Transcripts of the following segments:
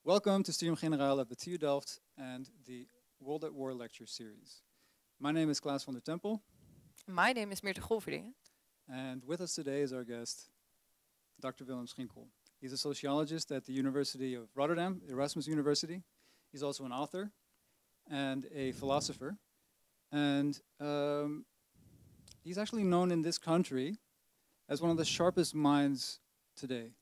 Welcome to Studium Generaal of the TU Delft and the World at War lecture series. My name is Klaas van der Tempel. My name is Meerte Golverdingen. And with us today is our guest, Dr. Willem Schinkel. He's a sociologist at the University of Rotterdam, Erasmus University. He's also an author and a philosopher. And he's actually known in this country as one of the sharpest minds today.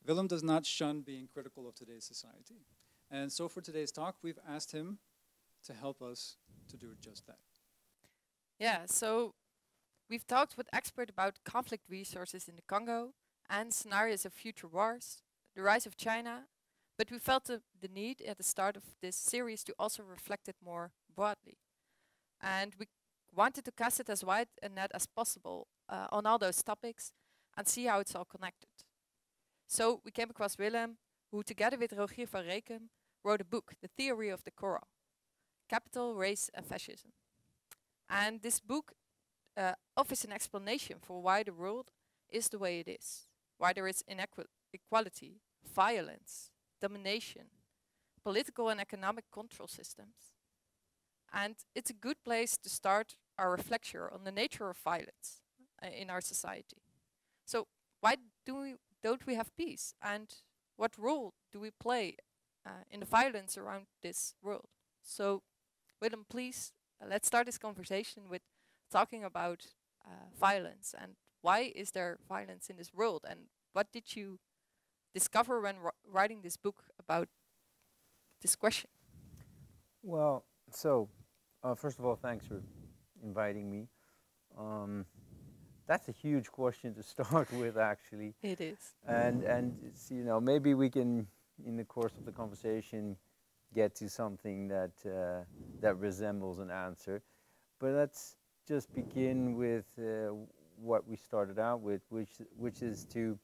Willem does not shun being critical of today's society. And so for today's talk, we've asked him to help us to do just that. Yeah, so we've talked with experts about conflict resources in the Congo and scenarios of future wars, the rise of China, but we felt the need at the start of this series to also reflect it more broadly. And we wanted to cast it as wide a net as possible on all those topics and see how it's all connected. So we came across Willem, who together with Rogier van Rekem wrote a book, The Theory of the Corral, Capital, Race and Fascism. And this book offers an explanation for why the world is the way it is, why there is inequality, violence, domination, political and economic control systems. And it's a good place to start our reflection on the nature of violence in our society. So why don't we have peace? And what role do we play in the violence around this world? So, Willem, please, let's start this conversation with talking about violence and why is there violence in this world, and what did you discover when writing this book about this question? Well, so first of all, thanks for inviting me. That's a huge question to start with, actually. It is. And it's, you know, maybe we can, in the course of the conversation, get to something that that resembles an answer. But let's just begin with what we started out with, which is to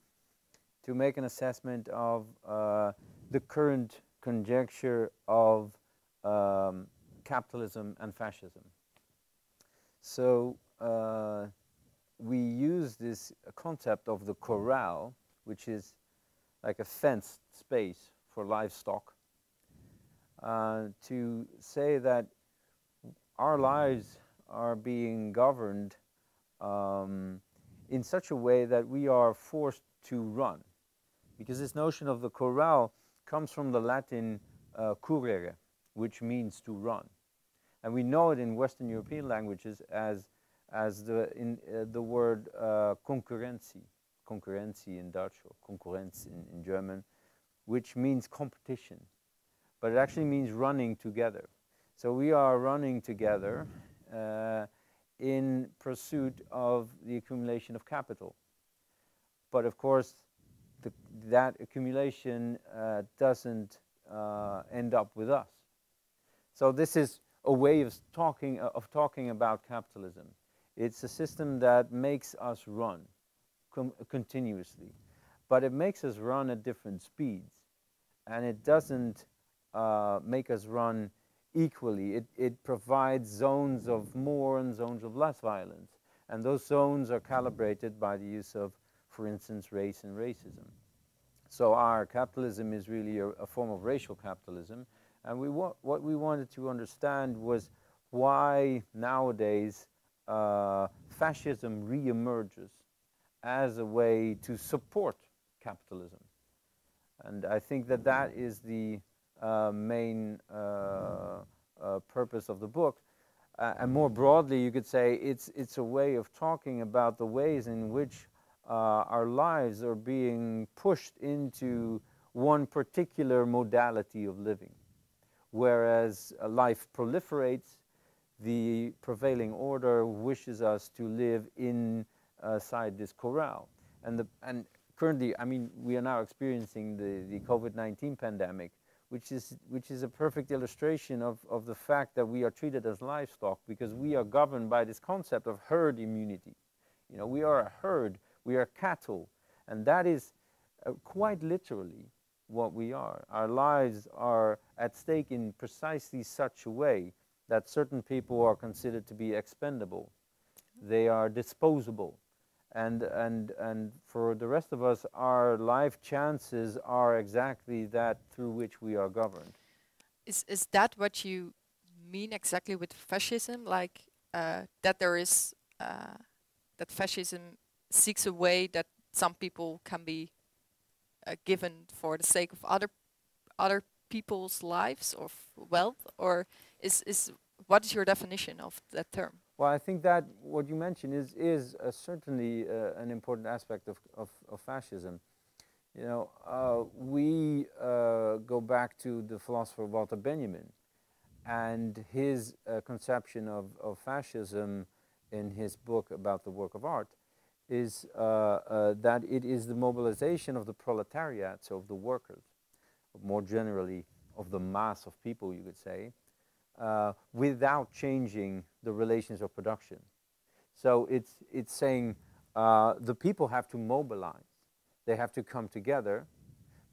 make an assessment of the current conjecture of capitalism and fascism. So we use this concept of the corral, which is like a fenced space for livestock, to say that our lives are being governed in such a way that we are forced to run. Because this notion of the corral comes from the Latin currere, which means to run. And we know it in Western European languages as the word concurrentie in Dutch, or Konkurrenz in German, which means competition. But it actually means running together. So we are running together in pursuit of the accumulation of capital. But of course, that accumulation doesn't end up with us. So this is a way of talking about capitalism. It's a system that makes us run continuously, but it makes us run at different speeds, and it doesn't make us run equally. It provides zones of more and zones of less violence, and those zones are calibrated by the use of, for instance, race and racism. So our capitalism is really a form of racial capitalism, and what we wanted to understand was why nowadays fascism re-emerges as a way to support capitalism. And I think that that is the main purpose of the book. And more broadly, you could say it's a way of talking about the ways in which our lives are being pushed into one particular modality of living. Whereas life proliferates, the prevailing order wishes us to live inside this corral. And currently, I mean, we are now experiencing the COVID-19 pandemic, which is a perfect illustration of the fact that we are treated as livestock because we are governed by this concept of herd immunity. You know, we are a herd, we are cattle, and that is quite literally what we are. Our lives are at stake in precisely such a way that certain people are considered to be expendable. They are disposable. And for the rest of us, our life chances are exactly that through which we are governed. Is that what you mean exactly with fascism? Like that there is that fascism seeks a way that some people can be given for the sake of other people's lives or wealth, or is what is your definition of that term? Well, I think that what you mentioned is certainly an important aspect of fascism. You know, we go back to the philosopher Walter Benjamin and his conception of fascism in his book about the work of art is that it is the mobilization of the proletariat, so of the workers, more generally of the mass of people, you could say, without changing the relations of production. So it's saying the people have to mobilize. They have to come together,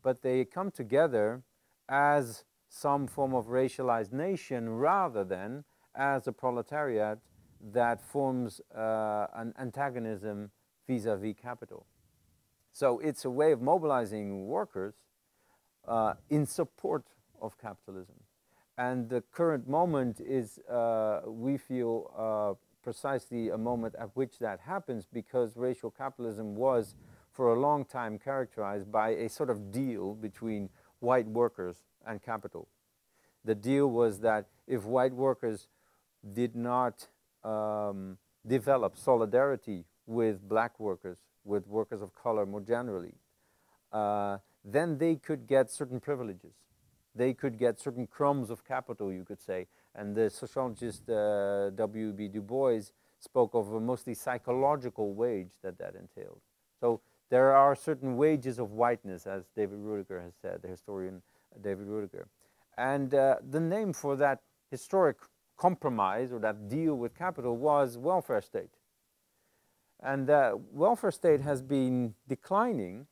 but they come together as some form of racialized nation rather than as a proletariat that forms an antagonism vis-a-vis capital. So it's a way of mobilizing workers in support of capitalism. And the current moment is, we feel, precisely a moment at which that happens, because racial capitalism was for a long time characterized by a sort of deal between white workers and capital. The deal was that if white workers did not develop solidarity with black workers, with workers of color more generally, then they could get certain privileges. They could get certain crumbs of capital, you could say. And the sociologist W.B. Du Bois spoke of a mostly psychological wage that entailed. So there are certain wages of whiteness, as David Rudiger has said, the historian David Rudiger. And the name for that historic compromise or that deal with capital was welfare state. And the welfare state has been declining,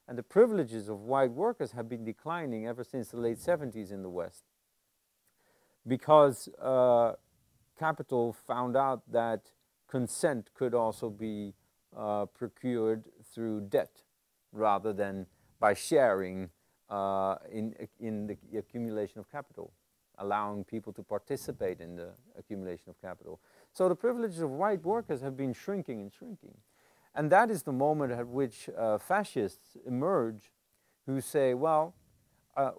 and the privileges of white workers have been declining ever since the late 70s in the West, because capital found out that consent could also be procured through debt rather than by sharing in the accumulation of capital, allowing people to participate in the accumulation of capital. So the privileges of white workers have been shrinking and shrinking. And that is the moment at which fascists emerge, who say, well,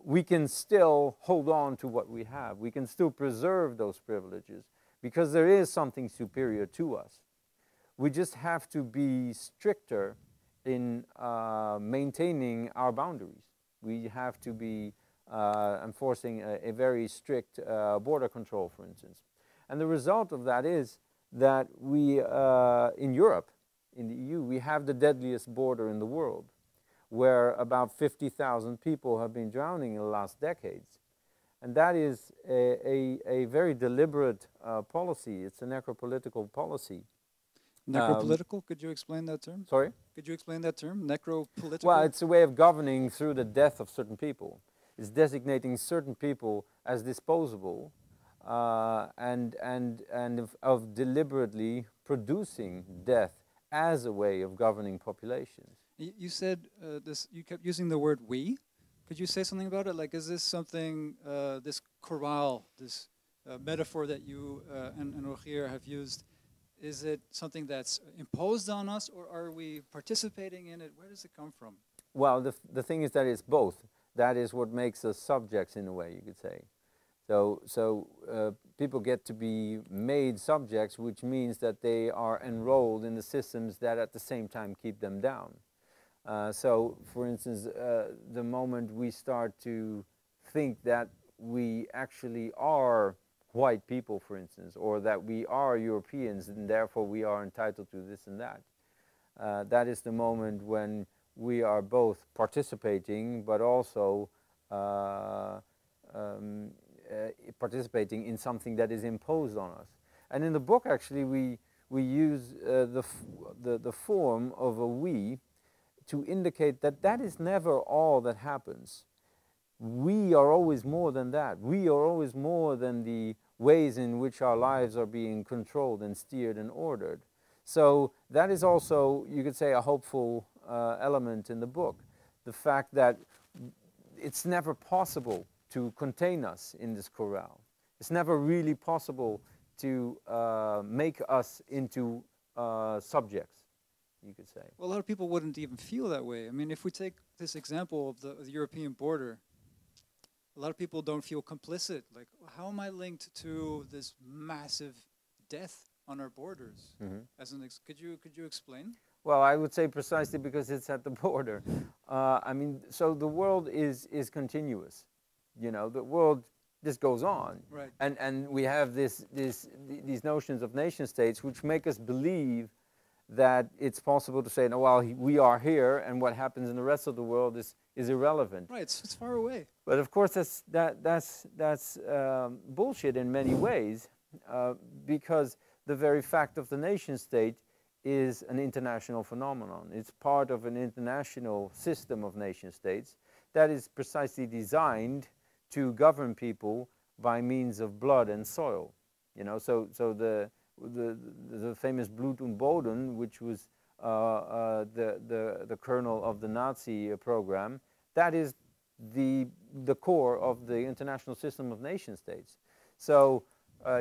we can still hold on to what we have. We can still preserve those privileges because there is something superior to us. We just have to be stricter in maintaining our boundaries. We have to be enforcing a very strict border control, for instance. And the result of that is that we, in Europe, in the EU, we have the deadliest border in the world, where about 50,000 people have been drowning in the last decades. And that is a very deliberate policy. It's a necropolitical policy. Necropolitical? Could you explain that term? Sorry? Could you explain that term? Necropolitical? Well, it's a way of governing through the death of certain people. It's designating certain people as disposable and of deliberately producing death as a way of governing populations. You said this. You kept using the word "we." Could you say something about it? Like, is this something, this chorale, this metaphor that you and Rogier have used? Is it something that's imposed on us, or are we participating in it? Where does it come from? Well, the thing is that it's both. That is what makes us subjects, in a way, you could say. So people get to be made subjects, which means that they are enrolled in the systems that at the same time keep them down. So, for instance, the moment we start to think that we actually are white people, for instance, or that we are Europeans and therefore we are entitled to this and that, that is the moment when we are both participating but also participating in something that is imposed on us. And in the book, actually, we use the form of a we to indicate that that is never all that happens. we are always more than that. We are always more than the ways in which our lives are being controlled and steered and ordered. So that is also, you could say, a hopeful element in the book. The fact that it's never possible to contain us in this corral. It's never really possible to make us into subjects, you could say. Well, a lot of people wouldn't even feel that way. I mean, if we take this example of the European border, a lot of people don't feel complicit. Like, how am I linked to this massive death on our borders? As an could you explain? Well, I would say precisely because it's at the border. I mean, so the world is continuous. You know, the world just goes on. Right. And we have these notions of nation states which make us believe that it's possible to say, no, well, we are here, and what happens in the rest of the world is irrelevant. Right, it's far away. But of course, that's bullshit in many ways, because the very fact of the nation state is an international phenomenon. It's part of an international system of nation states that is precisely designed to govern people by means of blood and soil. You know, so the famous Blut und Boden, which was the kernel of the Nazi program, that is the core of the international system of nation states. So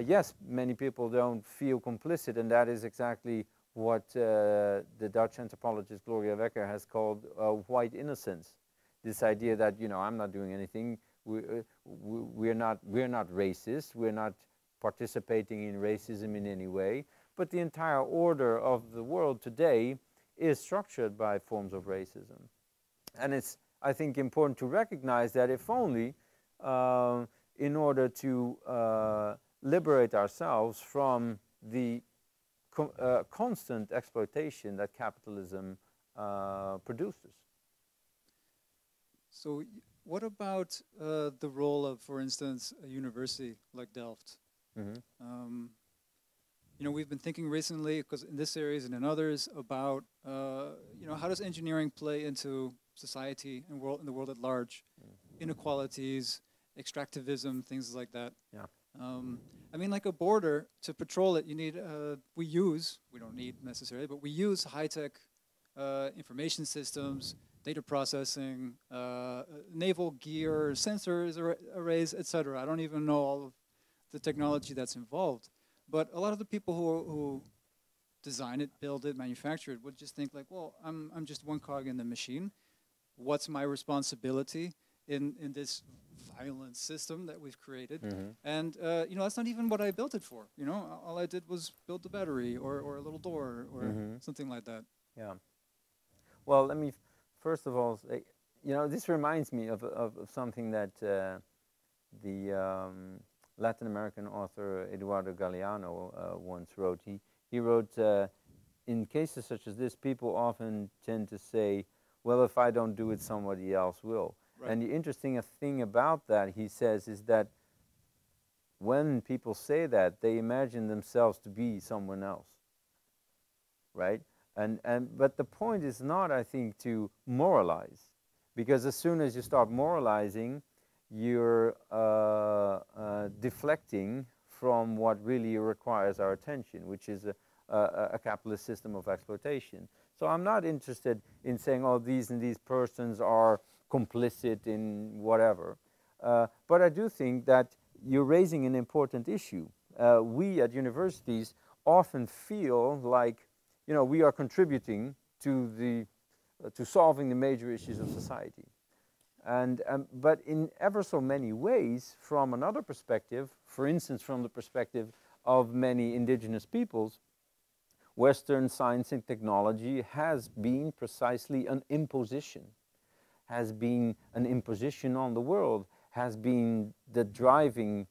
yes, many people don't feel complicit, and that is exactly what the Dutch anthropologist Gloria Wekker has called white innocence. This idea that, you know, I'm not doing anything. We're not racist. We're not participating in racism in any way. But the entire order of the world today is structured by forms of racism. And it's, I think, important to recognize that if only in order to liberate ourselves from the constant exploitation that capitalism produces. So what about the role of, for instance, a university like Delft? You know, we've been thinking recently, because in this series and in others, about you know, how does engineering play into society and in the world at large? Inequalities, extractivism, things like that. Yeah. I mean, like a border, to patrol it, you need, we don't need necessarily, but we use high-tech information systems, data processing, naval gear, sensors, arrays, etc. I don't even know all of the technology that's involved. But a lot of the people who design it, build it, manufacture it would just think like, well, I'm just one cog in the machine. What's my responsibility in this violent system that we've created? And you know, that's not even what I built it for. You know, all I did was build the battery or a little door or something like that. Yeah. Well, let me first of all say, you know, this reminds me of something that the Latin American author Eduardo Galeano once wrote. He wrote, in cases such as this, people often tend to say, well, if I don't do it, somebody else will. Right. And the interesting thing about that, he says, is that when people say that, they imagine themselves to be someone else, right? But the point is not, I think, to moralize, because as soon as you start moralizing, you're deflecting from what really requires our attention, which is a capitalist system of exploitation. So I'm not interested in saying, oh, these and these persons are complicit in whatever. But I do think that you're raising an important issue. We at universities often feel like, you know, we are contributing to solving the major issues of society. But in ever so many ways, from another perspective, for instance, from the perspective of many indigenous peoples, Western science and technology has been precisely an imposition, has been an imposition on the world, has been the driving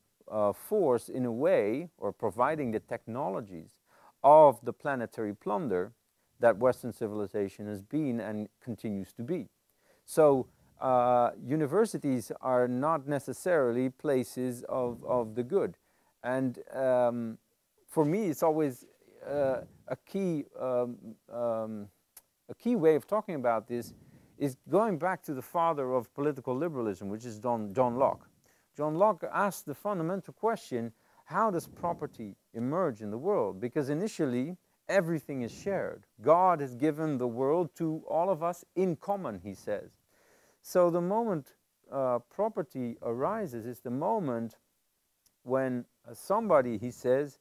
force in a way, or providing the technologies of the planetary plunder that Western civilization has been and continues to be. So universities are not necessarily places of the good. And for me, it's always a key way of talking about this is going back to the father of political liberalism, which is John Locke. John Locke asked the fundamental question, how does property emerge in the world? Because initially, everything is shared. God has given the world to all of us in common, he says. So the moment property arises is the moment when somebody, he says,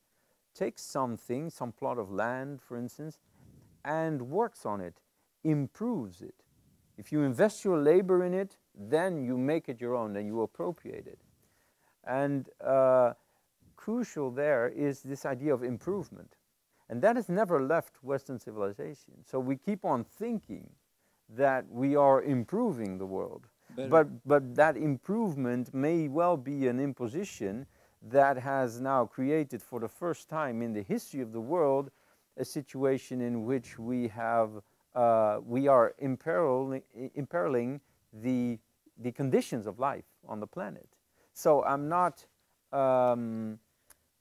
takes something, some plot of land, for instance, and works on it, improves it. If you invest your labor in it, then you make it your own, then you appropriate it. And crucial there is this idea of improvement. And that has never left Western civilization. So we keep on thinking that we are improving the world. But that improvement may well be an imposition that has now created for the first time in the history of the world a situation in which we are imperiling the conditions of life on the planet. So I'm not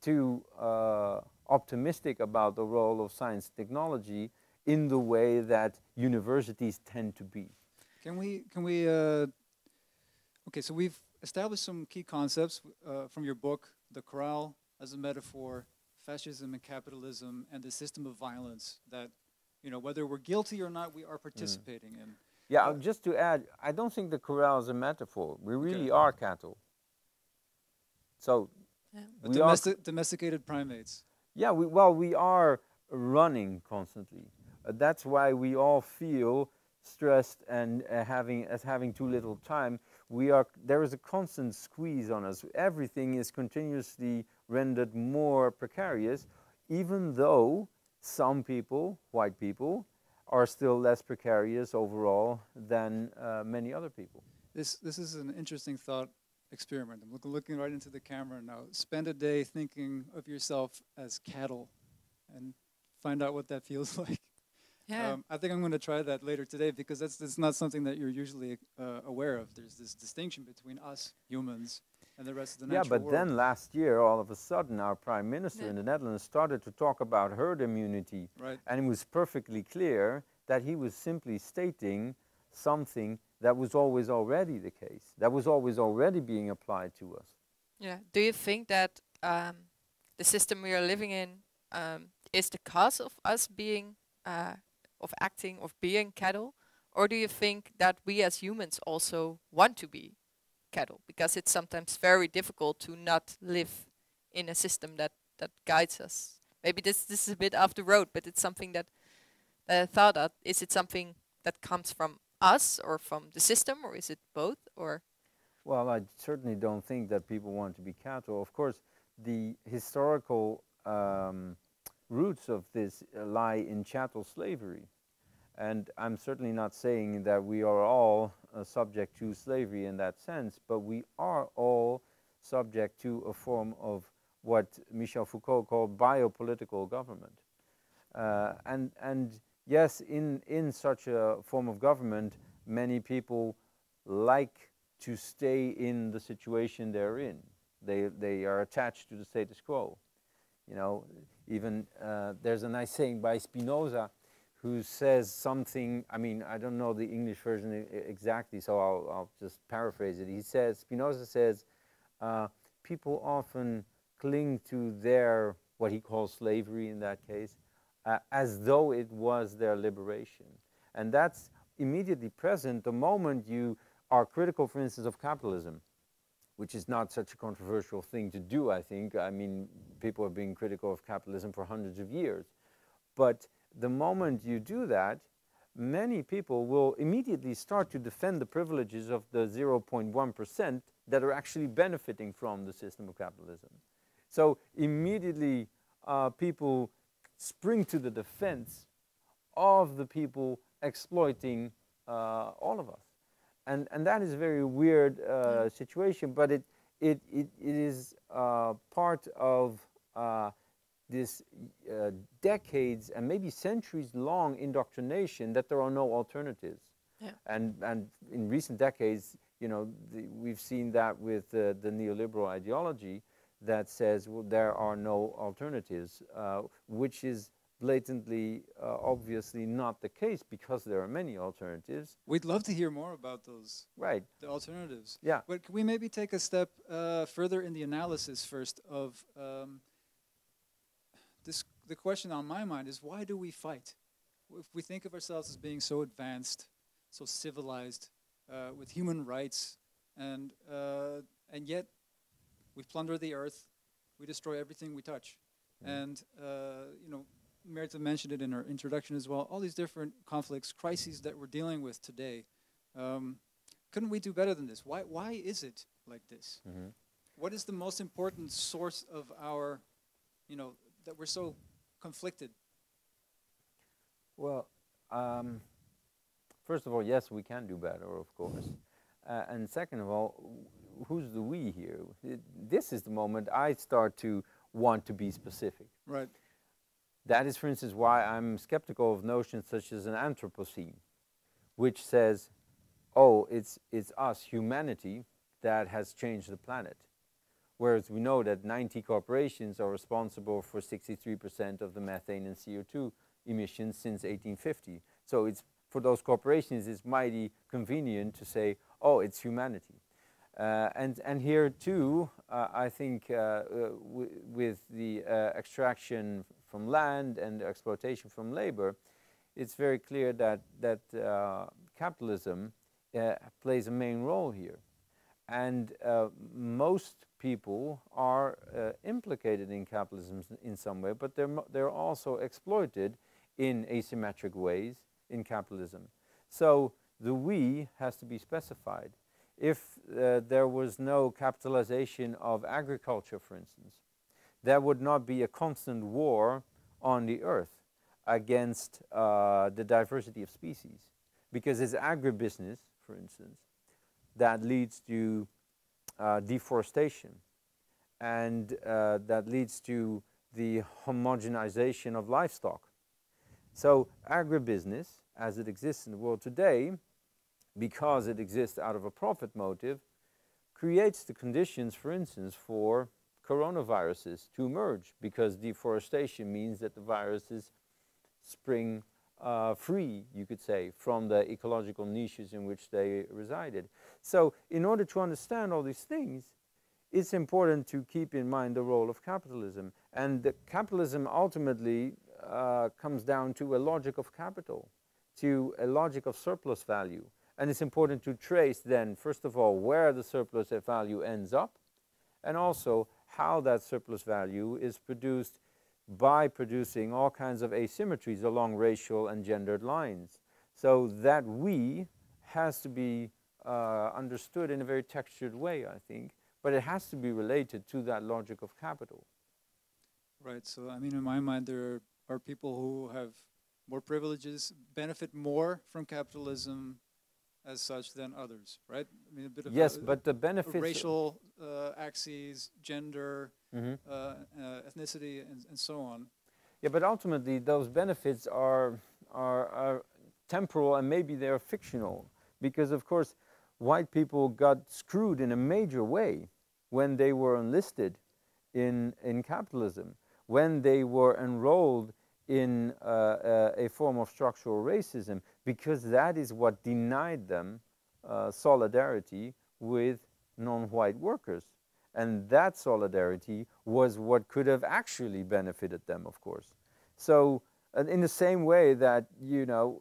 too optimistic about the role of science and technology in the way that universities tend to be. Okay, so we've established some key concepts from your book, The Corral as a Metaphor, Fascism and Capitalism, and the System of Violence that, you know, whether we're guilty or not, we are participating in. Yeah, just to add, I don't think the corral is a metaphor. We really are cattle. So, domesticated primates. Yeah, we are running constantly. That's why we all feel stressed and having too little time. There is a constant squeeze on us. Everything is continuously rendered more precarious, even though some people, white people, are still less precarious overall than many other people. This is an interesting thought experiment. I'm looking right into the camera now. Spend a day thinking of yourself as cattle and find out what that feels like. Yeah. I think I'm going to try that later today because that's not something that you're usually aware of. There's this distinction between us humans and the rest of the natural world. Yeah, but then last year, all of a sudden, our prime minister in the Netherlands started to talk about herd immunity. Right. And it was perfectly clear that he was simply stating something that was always already the case, that was always already being applied to us. Yeah. Do you think that the system we are living in is the cause of us being of acting, of being cattle? Or do you think that we as humans also want to be cattle? Because it's sometimes very difficult to not live in a system that guides us. Maybe this is a bit off the road, but it's something that I thought of. Is it something that comes from us or from the system, or is it both? Or well, I certainly don't think that people want to be cattle. Of course, the historical roots of this lie in chattel slavery. And I'm certainly not saying that we are all subject to slavery in that sense, but we are all subject to a form of what Michel Foucault called biopolitical government. And yes, in such a form of government, many people like to stay in the situation they're in. They are attached to the status quo. You know, even there's a nice saying by Spinoza who says something, I mean, I don't know the English version exactly, so I'll just paraphrase it. Spinoza says, people often cling to their, what he calls slavery in that case, as though it was their liberation. And that's immediately present the moment you are critical, for instance, of capitalism, which is not such a controversial thing to do, I think. I mean, people have been critical of capitalism for hundreds of years. But the moment you do that, many people will immediately start to defend the privileges of the 0.1% that are actually benefiting from the system of capitalism. So immediately people spring to the defense of the people exploiting all of us. And that is a very weird situation, but it is part of this decades and maybe centuries-long indoctrination that there are no alternatives. Yeah. And in recent decades, you know, we've seen that with the neoliberal ideology that says, well, there are no alternatives, which is blatantly, obviously not the case because there are many alternatives. We'd love to hear more about those, Right. the alternatives. Yeah. But can we maybe take a step further in the analysis first of this? The question on my mind is, why do we fight? If we think of ourselves as being so advanced, so civilized, with human rights, and yet we plunder the earth, we destroy everything we touch. And, you know, Merita mentioned it in her introduction as well, all these different conflicts, crises that we're dealing with today. Couldn't we do better than this? Why is it like this? What is the most important source of our, you know, that we're so conflicted? Well, first of all, yes, we can do better, of course. And second of all, who's the we here? This is the moment I start to want to be specific. Right. That is, for instance, why I'm skeptical of notions such as an Anthropocene, which says, oh, it's us, humanity, that has changed the planet. Whereas we know that 90 corporations are responsible for 63% of the methane and CO2 emissions since 1850. So it's, for those corporations, it's mighty convenient to say, oh, it's humanity. And here too, I think with the extraction from land and the exploitation from labor, it's very clear that capitalism plays a main role here. And most people are implicated in capitalism in some way, but they're also exploited in asymmetric ways in capitalism. So the we has to be specified. If there was no capitalization of agriculture, for instance, there would not be a constant war on the earth against the diversity of species. Because it's agribusiness, for instance, that leads to deforestation, and that leads to the homogenization of livestock. So agribusiness, as it exists in the world today, because it exists out of a profit motive, creates the conditions, for instance, for coronaviruses to emerge, because deforestation means that the viruses spring free, you could say, from the ecological niches in which they resided. So in order to understand all these things, it's important to keep in mind the role of capitalism. And the capitalism ultimately comes down to a logic of capital, to a logic of surplus value. And it's important to trace then, first of all, where the surplus value ends up, and also how that surplus value is produced by producing all kinds of asymmetries along racial and gendered lines. So that we has to be understood in a very textured way, I think, but it has to be related to that logic of capital. Right, so I mean, in my mind, there are people who have more privileges, benefit more from capitalism as such than others, right? I mean, a bit of yes, but the benefits, racial axes, gender, ethnicity, and so on. Yeah, but ultimately those benefits are temporal, and maybe they're fictional, because of course white people got screwed in a major way when they were enlisted in capitalism, when they were enrolled in a form of structural racism, because that is what denied them solidarity with non-white workers. And that solidarity was what could have actually benefited them, of course. So in the same way that, you know,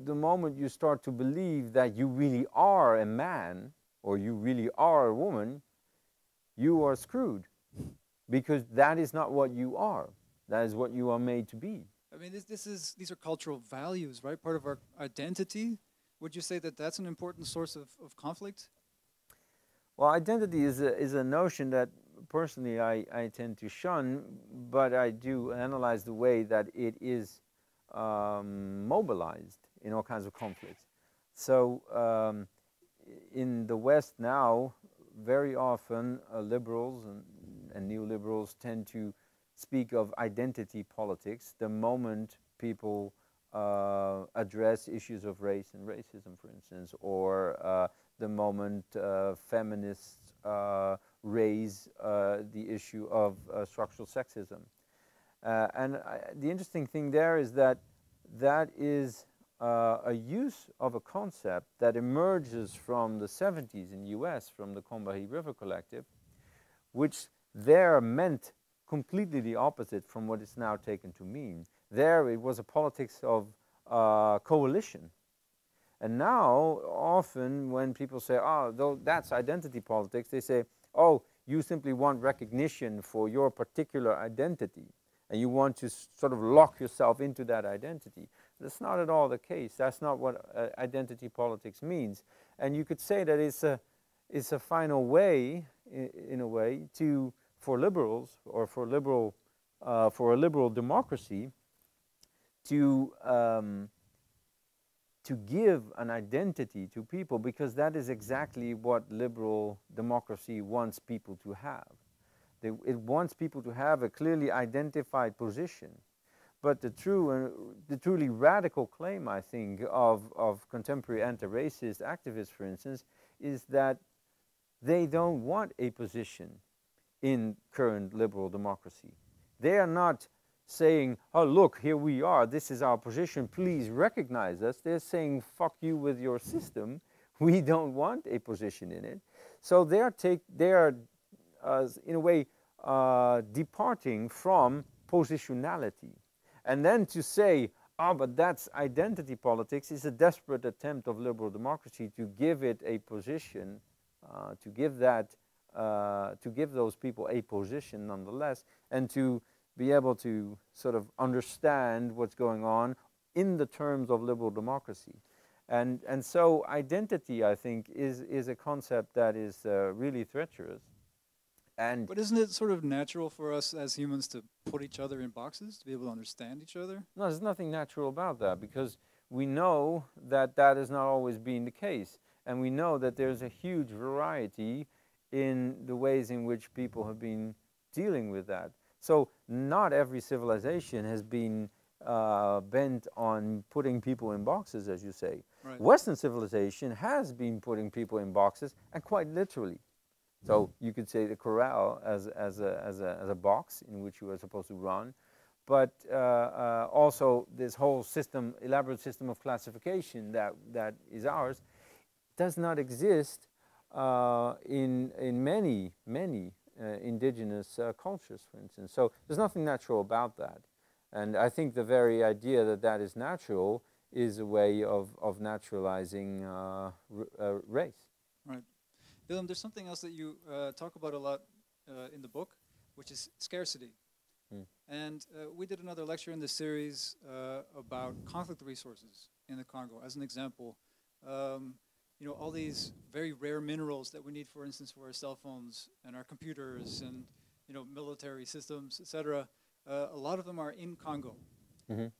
the moment you start to believe that you really are a man or you really are a woman, you are screwed, because that is not what you are. That is what you are made to be. I mean, these are cultural values, right? Part of our identity. Would you say that that's an important source of conflict? Well, identity is a notion that personally I tend to shun, but I do analyze the way that it is mobilized in all kinds of conflicts. So in the West now, very often liberals and neoliberals tend to speak of identity politics the moment people address issues of race and racism, for instance, or the moment feminists raise the issue of structural sexism. The interesting thing there is that that is a use of a concept that emerges from the 70s in the US, from the Combahee River Collective, which there meant completely the opposite from what it's now taken to mean. There it was a politics of coalition. And now, often when people say, oh, though that's identity politics, they say, oh, you simply want recognition for your particular identity, and you want to sort of lock yourself into that identity. That's not at all the case. That's not what identity politics means. And you could say that it's a final way, in a way, for liberals, or for a liberal democracy, to give an identity to people, because that is exactly what liberal democracy wants people to have. It wants people to have a clearly identified position. But the truly radical claim, I think, of contemporary anti-racist activists, for instance, is that they don't want a position in current liberal democracy. They are not saying, oh, look, here we are, this is our position, please recognize us. They're saying, fuck you with your system, we don't want a position in it. So they are in a way, departing from positionality. And then to say, oh, but that's identity politics, is a desperate attempt of liberal democracy to give it a position, to give those people a position nonetheless, and to be able to sort of understand what's going on in the terms of liberal democracy. And so identity, I think, is a concept that is really treacherous. But isn't it sort of natural for us as humans to put each other in boxes, to be able to understand each other? No, there's nothing natural about that, because we know that that has not always been the case. And we know that there's a huge variety in the ways in which people have been dealing with that. So not every civilization has been bent on putting people in boxes, as you say. Right. Western civilization has been putting people in boxes, and quite literally. So you could say the corral as a box in which you are supposed to run, but also this whole system, elaborate system of classification that is ours, does not exist in many indigenous cultures, for instance. So there's nothing natural about that, and I think the very idea that that is natural is a way of naturalizing race. Right. Willem, there's something else that you talk about a lot in the book, which is scarcity. And we did another lecture in this series about conflict resources in the Congo. As an example, you know, all these very rare minerals that we need, for instance, for our cell phones and our computers and, you know, military systems, etc. A lot of them are in Congo.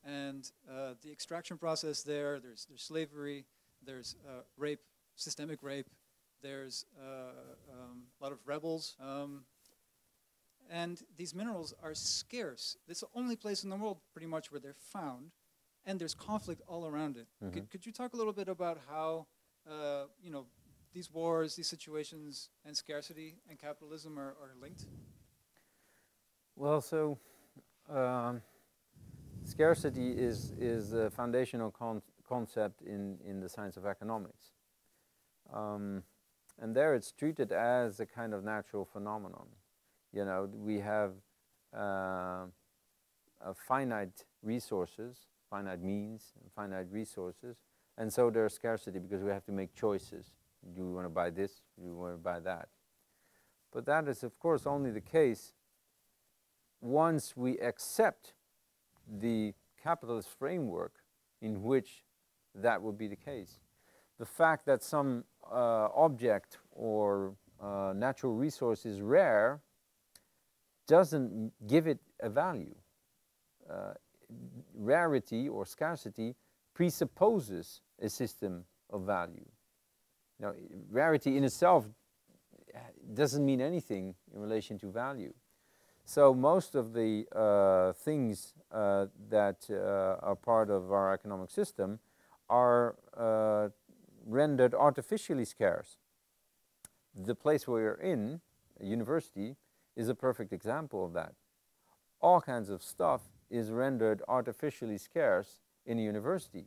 And the extraction process there's slavery, there's rape, systemic rape, there's a lot of rebels. And these minerals are scarce. It's the only place in the world pretty much where they're found, and there's conflict all around it. Could you talk a little bit about how you know, these wars, these situations, and scarcity and capitalism are linked? Well, so scarcity is a foundational concept in the science of economics. And there it's treated as a kind of natural phenomenon. You know, we have finite resources, finite means, and finite resources, and so there's scarcity because we have to make choices. Do we want to buy this? Do we want to buy that? But that is, of course, only the case once we accept the capitalist framework in which that would be the case. The fact that some object or natural resource is rare doesn't give it a value. Rarity or scarcity presupposes a system of value. Now, rarity in itself doesn't mean anything in relation to value. So most of the things that are part of our economic system are rendered artificially scarce. The place where we're in, a university, is a perfect example of that. all kinds of stuff is rendered artificially scarce in a university,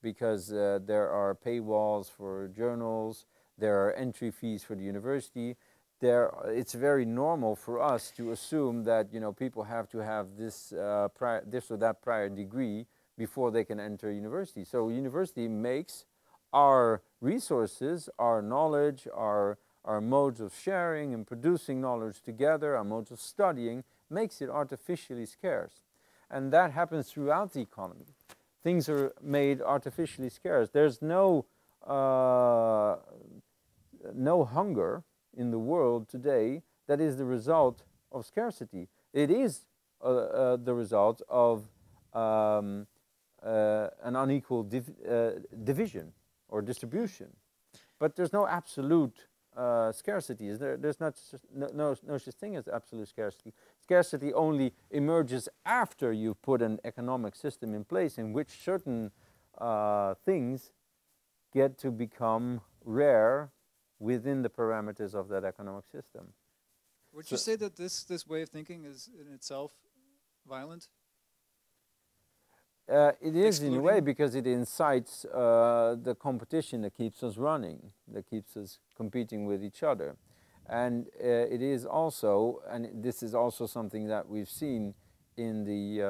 because there are paywalls for journals, there are entry fees for the university. It's very normal for us to assume that, you know, people have to have this this or that prior degree before they can enter university. So university makes our resources, our knowledge, our modes of sharing and producing knowledge together, our modes of studying, makes it artificially scarce. And that happens throughout the economy. Things are made artificially scarce. There's no hunger in the world today that is the result of scarcity. It is the result of an unequal division or distribution. But there's no absolute scarcity. There's no such thing as absolute scarcity. Scarcity only emerges after you've put an economic system in place in which certain things get to become rare within the parameters of that economic system. Would you say that this way of thinking is in itself violent? It is in a way, because it incites the competition that keeps us running, that keeps us competing with each other. And it is also, and this is also something that we've seen in the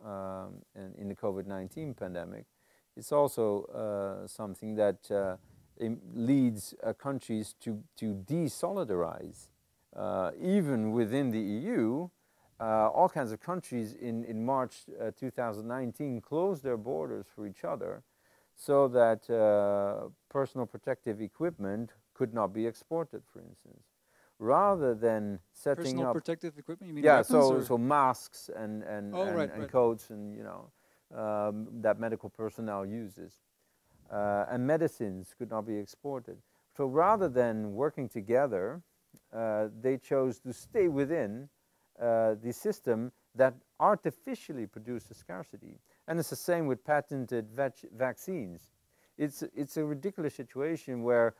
COVID-19 pandemic, it's also something that leads countries to desolidarize. Even within the EU, all kinds of countries in March 2019 closed their borders for each other, so that personal protective equipment could not be exported, for instance. Rather than setting personal up protective equipment, you mean yeah, weapons? so masks and right. coats and, you know, that medical personnel uses, and medicines could not be exported. So rather than working together, they chose to stay within the system that artificially produces scarcity. And it's the same with patented vaccines. It's a ridiculous situation where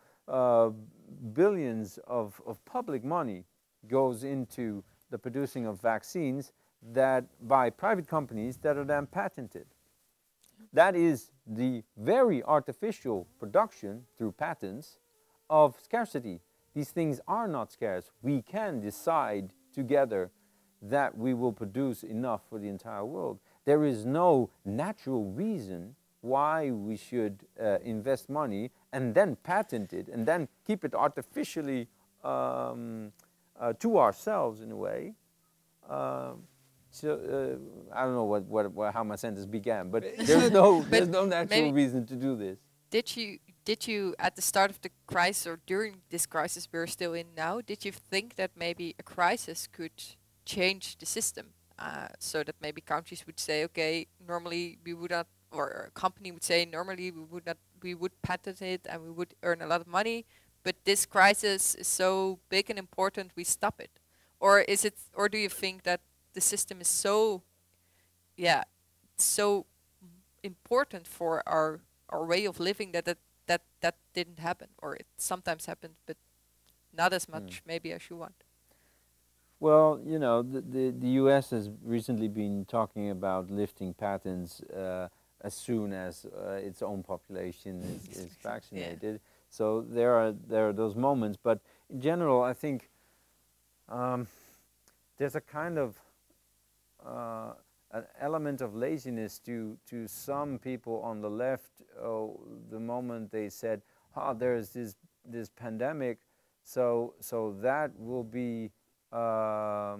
billions of public money goes into the producing of vaccines that by private companies that are then patented. That is the very artificial production through patents of scarcity. These things are not scarce. We can decide together that we will produce enough for the entire world. There is no natural reason why we should invest money and then patent it and then keep it artificially to ourselves in a way. I don't know how my sentence began, but there's no natural reason to do this. Did you at the start of the crisis or during this crisis we're still in now, did you think that maybe a crisis could change the system, so that maybe countries would say, okay, normally we would not, or a company would say normally we would patent it and we would earn a lot of money, but this crisis is so big and important we stop it? Or do you think that the system is so important for our way of living that didn't happen, or it sometimes happened but not as much maybe as you want? Well, you know, the US has recently been talking about lifting patents as soon as its own population is vaccinated. Yeah. So there are those moments, but in general, I think there's a kind of an element of laziness to some people on the left. The moment they said, there's this pandemic, so that will be a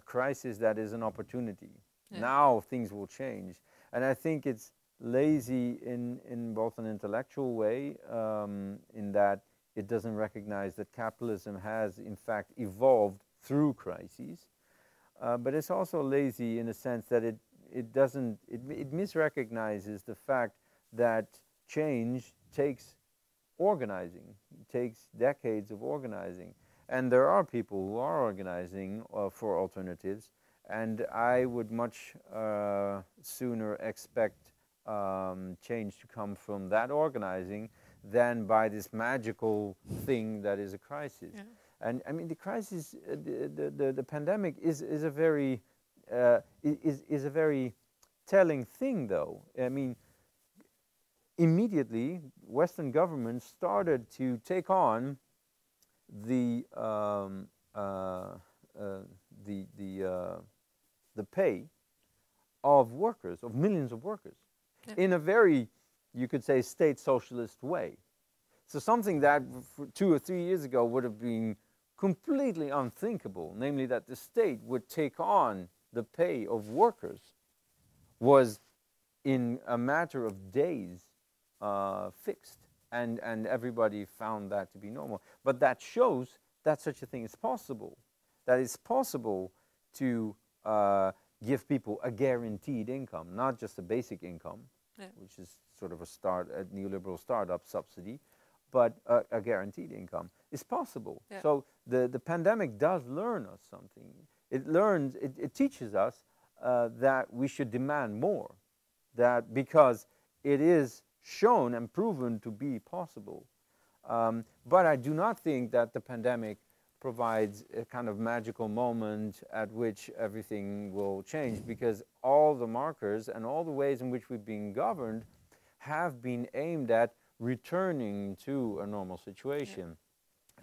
crisis that is an opportunity. Yeah. Now things will change. And I think it's lazy in both an intellectual way, in that it doesn't recognize that capitalism has in fact evolved through crises. But it's also lazy in the sense that it misrecognizes the fact that change takes organizing. It takes decades of organizing. And there are people who are organizing for alternatives, and I would much sooner expect change to come from that organizing than by this magical thing that is a crisis. Yeah. And I mean, the crisis, the pandemic is a very is a very telling thing, though. I mean, immediately, Western governments started to take on the the pay of workers, of millions of workers, in a very, you could say, state socialist way. So something that 2 or 3 years ago would have been completely unthinkable, namely that the state would take on the pay of workers, was in a matter of days fixed, and everybody found that to be normal. But that shows that such a thing is possible, that it's possible to give people a guaranteed income, not just a basic income, which is sort of a neoliberal startup subsidy, but a guaranteed income is possible. So the pandemic does learn us something. It teaches us that we should demand more, that because it is shown and proven to be possible. But I do not think that the pandemic provides a kind of magical moment at which everything will change, because all the markers and all the ways in which we've been governed have been aimed at returning to a normal situation.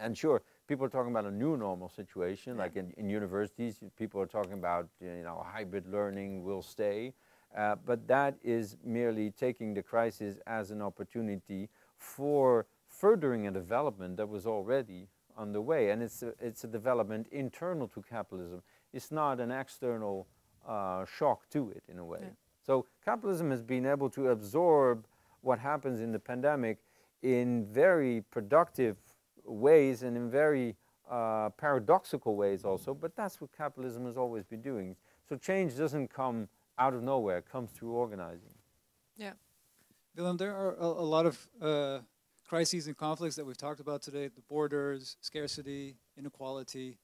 And sure, people are talking about a new normal situation, like in universities, people are talking about, hybrid learning will stay. But that is merely taking the crisis as an opportunity for furthering a development that was already underway. And it's a development internal to capitalism. It's not an external shock to it, in a way. So capitalism has been able to absorb what happens in the pandemic in very productive ways and in very paradoxical ways also, but that's what capitalism has always been doing. So change doesn't come out of nowhere, it comes through organizing. Willem, there are a lot of crises and conflicts that we've talked about today: the borders, scarcity, inequality,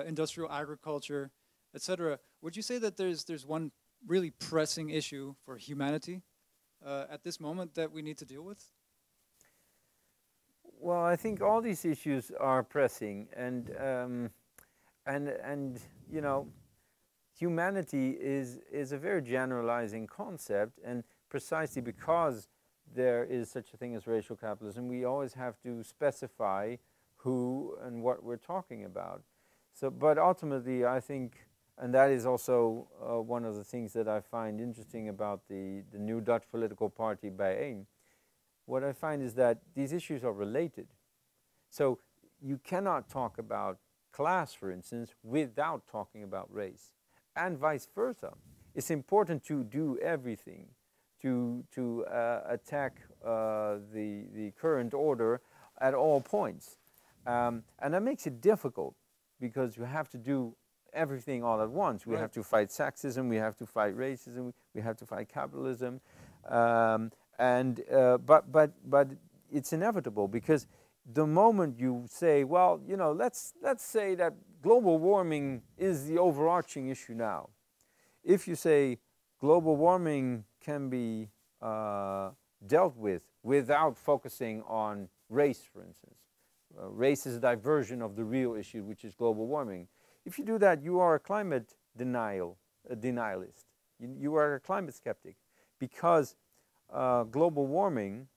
industrial agriculture, etc. Would you say that there's one really pressing issue for humanity at this moment that we need to deal with? Well, I think all these issues are pressing, and humanity is a very generalizing concept, and precisely because there is such a thing as racial capitalism, we always have to specify who and what we're talking about. So, but ultimately, I think, and that is also one of the things that I find interesting about the new Dutch political party Bijeen. What I find is that these issues are related. So you cannot talk about class, for instance, without talking about race, and vice versa. It's important to do everything to attack the current order at all points. And that makes it difficult, because you have to do everything all at once. We have to fight sexism, we have to fight racism, we have to fight capitalism. But it's inevitable, because the moment you say, well, let's say that global warming is the overarching issue now. If you say global warming can be dealt with without focusing on race, for instance. Race is a diversion of the real issue, which is global warming. If you do that, you are a climate denialist. You are a climate skeptic, because global warming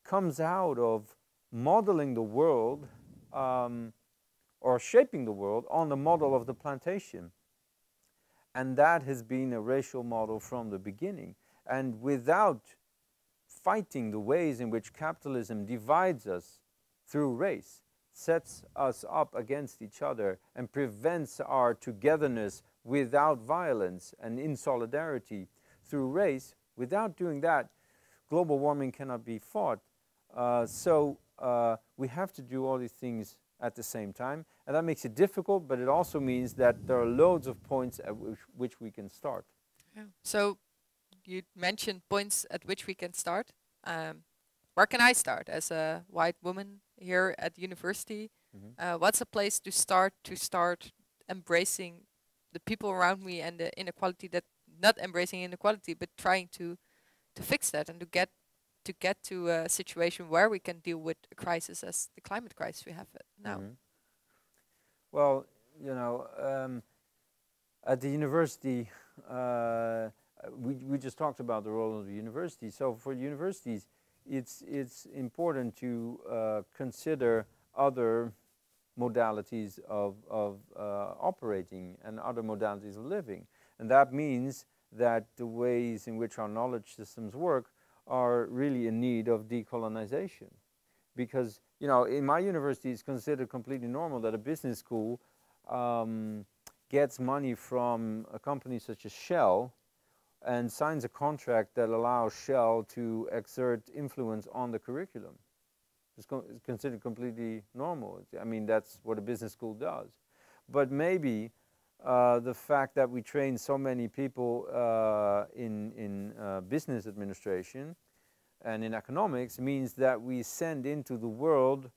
comes out of modeling the world or shaping the world on the model of the plantation. And that has been a racial model from the beginning. And without fighting the ways in which capitalism divides us through race, sets us up against each other, and prevents our togetherness without violence and in solidarity through race, without doing that, global warming cannot be fought. So we have to do all these things at the same time, and that makes it difficult, but it also means that there are loads of points at which we can start. So you mentioned points at which we can start. Where can I start as a white woman here at university? What's a place to start embracing the people around me and the inequality, that not embracing inequality, but trying to fix that and to get to a situation where we can deal with a crisis as the climate crisis we have now. Well, At the university, we just talked about the role of the university. So for universities, it's important to consider other modalities of operating and other modalities of living. And that means that the ways in which our knowledge systems work are really in need of decolonization. Because, you know, in my university, it's considered completely normal that a business school gets money from a company such as Shell and signs a contract that allows Shell to exert influence on the curriculum. It's considered completely normal. I mean, that's what a business school does. But maybe the fact that we train so many people in business administration and in economics means that we send into the world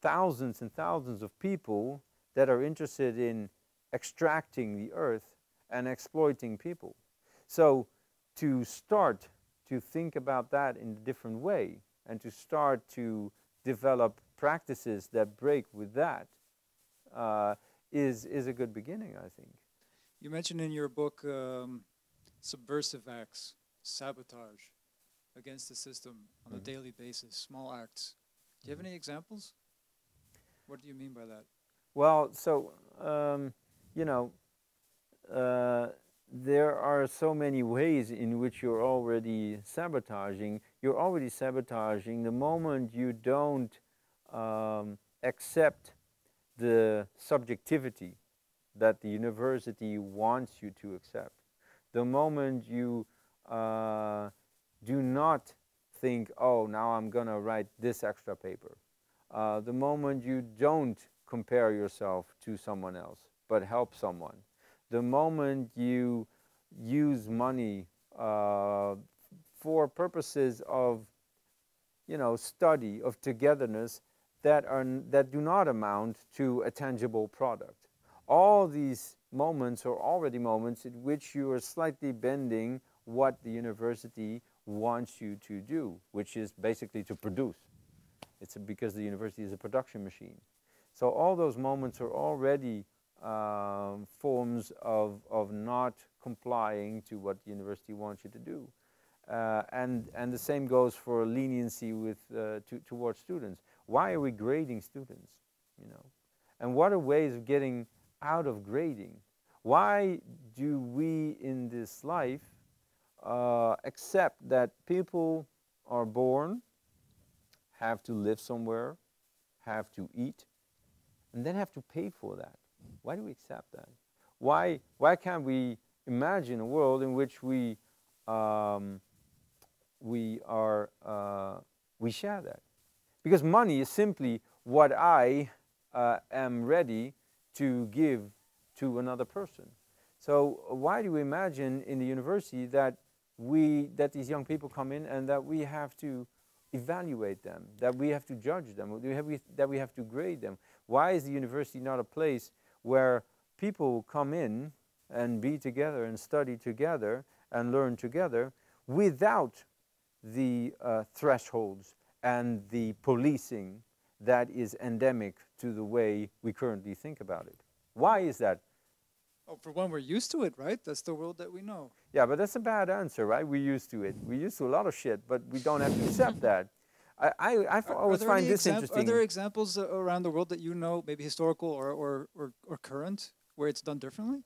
thousands and thousands of people that are interested in extracting the earth and exploiting people. So to start to think about that in a different way and to start to develop practices that break with that is a good beginning, I think. You mentioned in your book subversive acts, sabotage against the system on a daily basis, small acts. Do you have any examples? What do you mean by that? Well, so, you know, there are so many ways in which you're already sabotaging. You're already sabotaging the moment you don't accept the subjectivity that the university wants you to accept. The moment you do not think, oh, now I'm going to write this extra paper. The moment you don't compare yourself to someone else, but help someone. The moment you use money for purposes of, you know, study, of togetherness, that do not amount to a tangible product. All these moments are already moments in which you are slightly bending what the university wants you to do, which is basically to produce. It's because the university is a production machine. So all those moments are already forms of not complying to what the university wants you to do. And the same goes for leniency with towards students. Why are we grading students? You know, and what are ways of getting out of grading? Why do we in this life accept that people are born, have to live somewhere, have to eat, and then have to pay for that? Why do we accept that? Why can't we imagine a world in which we share that? Because money is simply what I am ready to give to another person. So why do we imagine in the university that these young people come in and that we have to evaluate them, that we have to judge them, that we have to grade them? Why is the university not a place where people come in and be together and study together and learn together without the thresholds and the policing that is endemic to the way we currently think about it? Why is that? Oh, for one, we're used to it, right? That's the world that we know. Yeah, but that's a bad answer, right? We're used to it. We're used to a lot of shit, but we don't have to accept that. I always find this interesting. Are there examples around the world that you know, maybe historical or current, where it's done differently?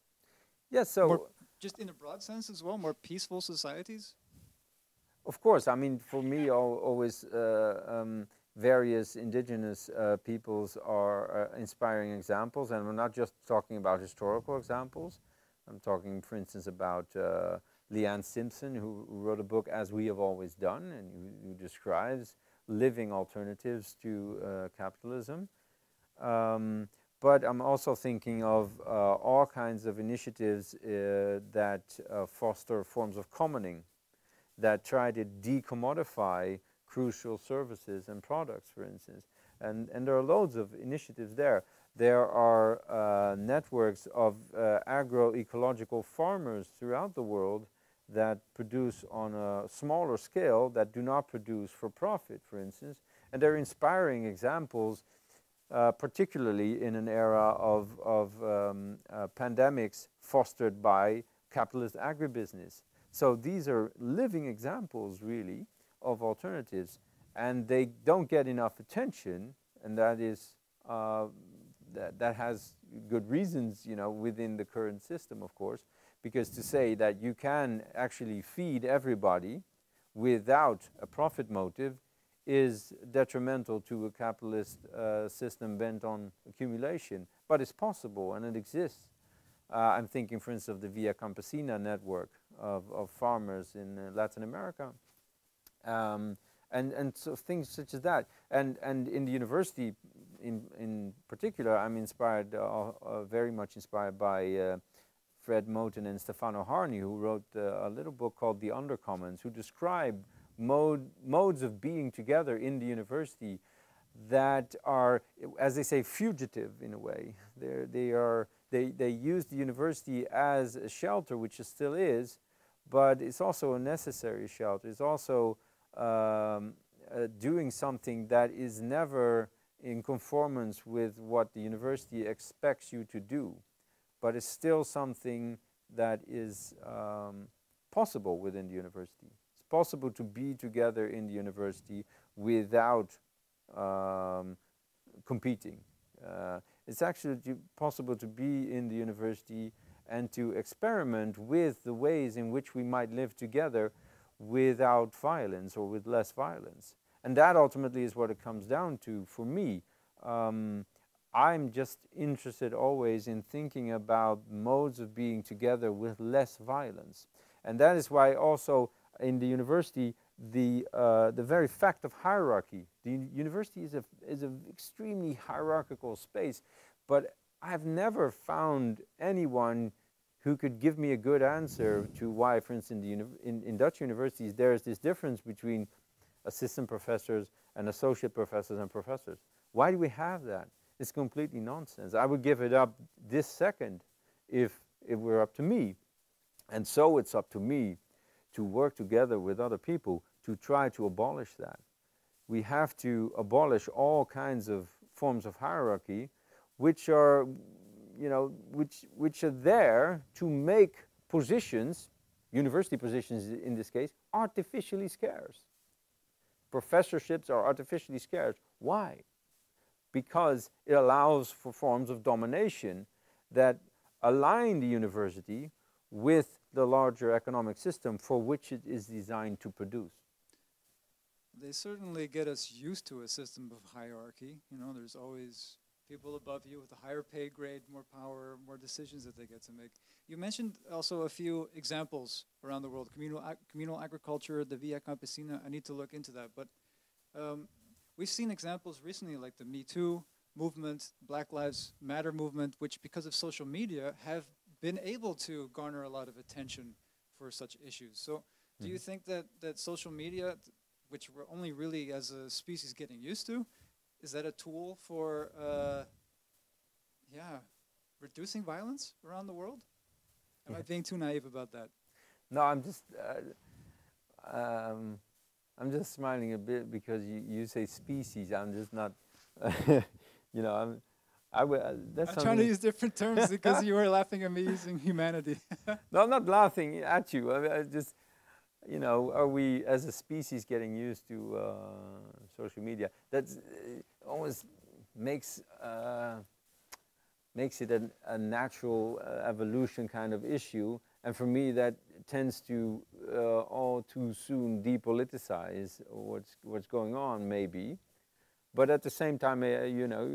Yes, so... More, just in a broad sense as well, more peaceful societies? Of course, I mean, for me, always various indigenous peoples are inspiring examples, and we're not just talking about historical examples. I'm talking, for instance, about Leanne Simpson, who wrote a book, As We Have Always Done, and who describes living alternatives to capitalism. But I'm also thinking of all kinds of initiatives that foster forms of commoning, that try to decommodify crucial services and products, for instance. And there are loads of initiatives there. There are networks of agroecological farmers throughout the world that produce on a smaller scale, that do not produce for profit, for instance. And they're inspiring examples particularly in an era of pandemics fostered by capitalist agribusiness. So these are living examples, really, of alternatives, and they don't get enough attention, and that is that has good reasons, you know, within the current system, of course, because to say that you can actually feed everybody without a profit motive is detrimental to a capitalist system bent on accumulation, but it's possible and it exists. I'm thinking, for instance, of the Via Campesina network of farmers in Latin America, and so things such as that. And in the university, in particular, I'm inspired, very much inspired by Fred Moten and Stefano Harney, who wrote a little book called The Undercommons, who describe modes of being together in the university that are, as they say, fugitive in a way. They use the university as a shelter, which it still is, but it's also a necessary shelter. It's also doing something that is never in conformance with what the university expects you to do, but it's still something that is possible within the university. It's possible to be together in the university without competing. It's actually possible to be in the university and to experiment with the ways in which we might live together without violence or with less violence. And that ultimately is what it comes down to for me. I'm just interested always in thinking about modes of being together with less violence. And that is why also in the university, the very fact of hierarchy, the university is an extremely hierarchical space, but I've never found anyone who could give me a good answer to why, for instance, in Dutch universities, there is this difference between assistant professors and associate professors and professors. Why do we have that? It's completely nonsense. I would give it up this second if it were up to me. And so it's up to me to work together with other people to try to abolish that. We have to abolish all kinds of forms of hierarchy which are, you know, which are there to make positions, university positions in this case, artificially scarce. Professorships are artificially scarce. Why? Because it allows for forms of domination that align the university with the larger economic system for which it is designed to produce. They certainly get us used to a system of hierarchy. You know, there's always people above you with a higher pay grade, more power, more decisions that they get to make. You mentioned also a few examples around the world, communal agriculture, the Via Campesina. I need to look into that. But we've seen examples recently like the Me Too movement, Black Lives Matter movement, which because of social media have been able to garner a lot of attention for such issues. So do you think that social media, which we're only really as a species getting used to, is that a tool for reducing violence around the world? Am I being too naive about that? No, I'm just smiling a bit because you say species. I'm just not, you know, that's I'm trying to use different terms because you were laughing at me using humanity. No, I'm not laughing at you. I just, you know, are we as a species getting used to social media? That's always makes it a natural evolution kind of issue, and for me that tends to all too soon depoliticize what's going on, maybe. But at the same time, you know,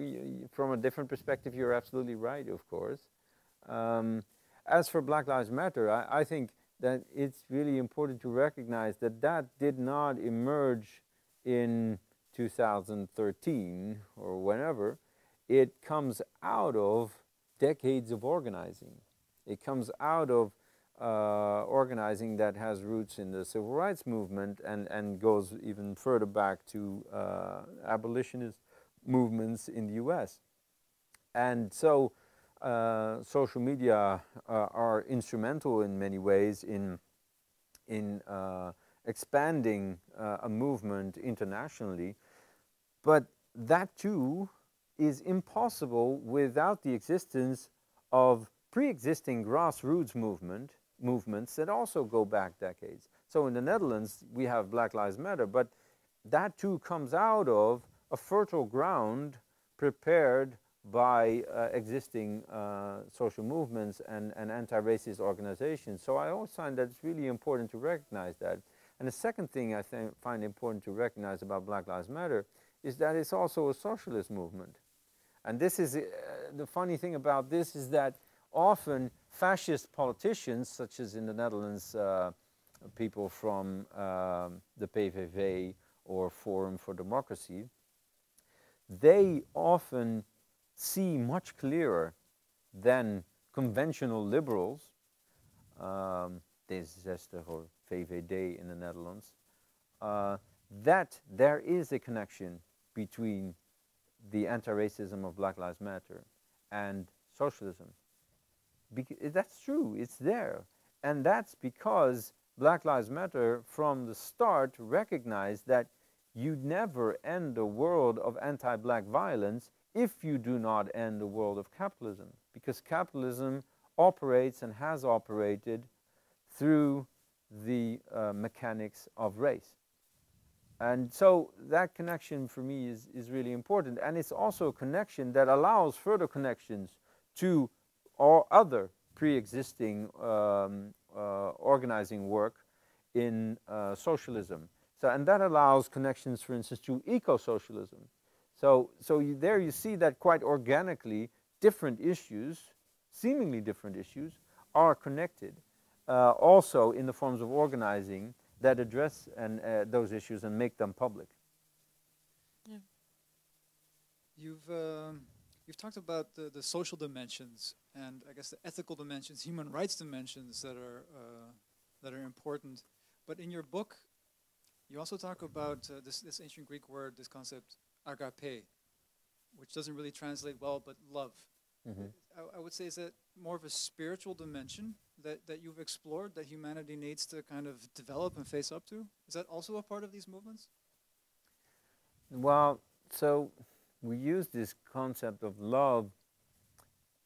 from a different perspective, you're absolutely right, of course. As for Black Lives Matter, I think that it's really important to recognize that that did not emerge in 2013 or whenever. It comes out of decades of organizing. It comes out of organizing that has roots in the civil rights movement and goes even further back to abolitionist movements in the US. And so social media are instrumental in many ways in expanding a movement internationally, but that too is impossible without the existence of pre-existing grassroots movements that also go back decades. So in the Netherlands, we have Black Lives Matter, but that too comes out of a fertile ground prepared by existing social movements and anti-racist organizations. So I always find that it's really important to recognize that. And the second thing I find important to recognize about Black Lives Matter is that it's also a socialist movement. And this is, the funny thing about this is that often fascist politicians, such as in the Netherlands, people from the PVV or Forum for Democracy, they often see much clearer than conventional liberals, D66 or VVD in the Netherlands, that there is a connection between the anti-racism of Black Lives Matter and socialism. That's true, it's there. And that's because Black Lives Matter from the start recognized that you never end a world of anti-black violence if you do not end the world of capitalism. Because capitalism operates and has operated through the mechanics of race. And so that connection for me is really important. And it's also a connection that allows further connections to all other pre-existing organizing work in socialism. So, and that allows connections, for instance, to eco-socialism. So there you see that quite organically different issues, seemingly different issues, are connected also in the forms of organizing that address those issues and make them public. Yeah. You've talked about the social dimensions and I guess the ethical dimensions, human rights dimensions that are important. But in your book, you also talk about this ancient Greek word, this concept, agape, which doesn't really translate well, but love. Mm-hmm. I would say, is that more of a spiritual dimension that you've explored, that humanity needs to kind of develop and face up to? Is that also a part of these movements? Well, so we use this concept of love,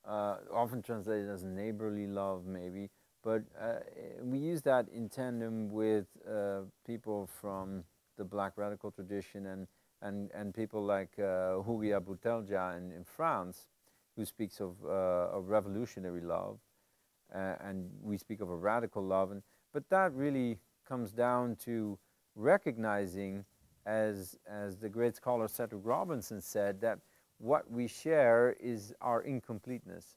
often translated as neighborly love maybe, but we use that in tandem with people from the black radical tradition and people like Huria Boutelja in France, who speaks of revolutionary love, and we speak of a radical love. But that really comes down to recognizing, as the great scholar Cedric Robinson said, that what we share is our incompleteness.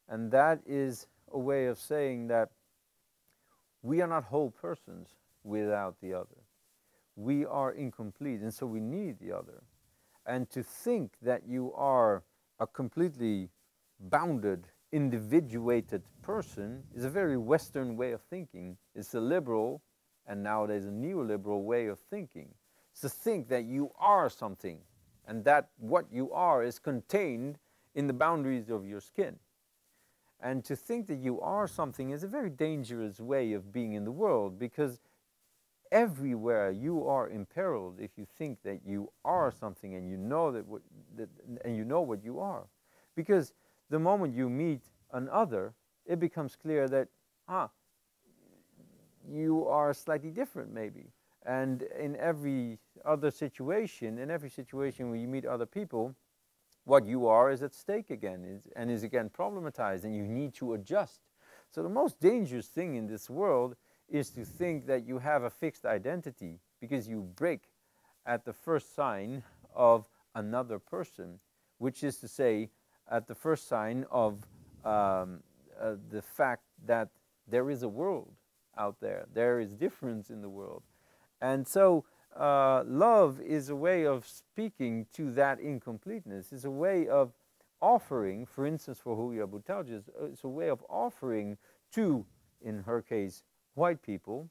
And that is a way of saying that we are not whole persons without the other. We are incomplete, and so we need the other. And to think that you are a completely bounded, individuated person is a very Western way of thinking. It's a liberal, and nowadays a neoliberal way of thinking. It's to think that you are something, and that what you are is contained in the boundaries of your skin. And to think that you are something is a very dangerous way of being in the world, because everywhere you are imperiled if you think that you are something and you know and you know what you are. Because the moment you meet an other, it becomes clear that you are slightly different maybe. And in every situation where you meet other people, what you are is at stake again, and is again problematized, and you need to adjust. So the most dangerous thing in this world is to think that you have a fixed identity, because you break at the first sign of another person, which is to say, at the first sign of the fact that there is a world out there. There is difference in the world. And so love is a way of speaking to that incompleteness. It's a way of offering, for instance, for Huria Boutelja, it's a way of offering to, in her case, white people,